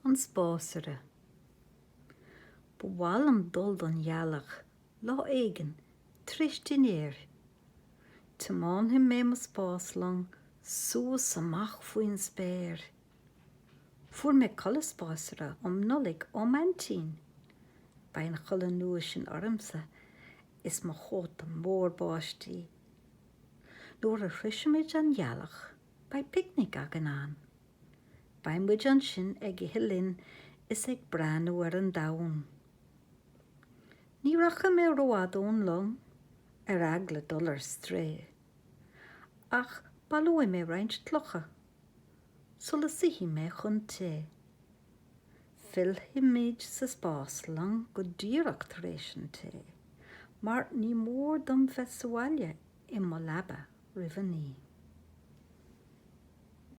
an spásara. Bhhalam dul don ghealach, lá éigen, tristinéir. Tamán him mé mas spáslang, sús amach faoin spéir. Fuair mé colla spásara nolig Mantín. Bain chola nua sin ormsa, is mo chót an mór báistí. Nuair a chriisiimiid an ghealach, ba picnic agan an. Bain muid an sin ag ihilinn is ag breanú ar an daun. Ní racha mé roiádón long, ar agla dul stré. Ach balúi mé roinnt tlocha, sulla sihi mé chun té. Filhimid sa spáslang go díreacht rééis an té, mar ní mór dom fesáile I mo labba rivaní.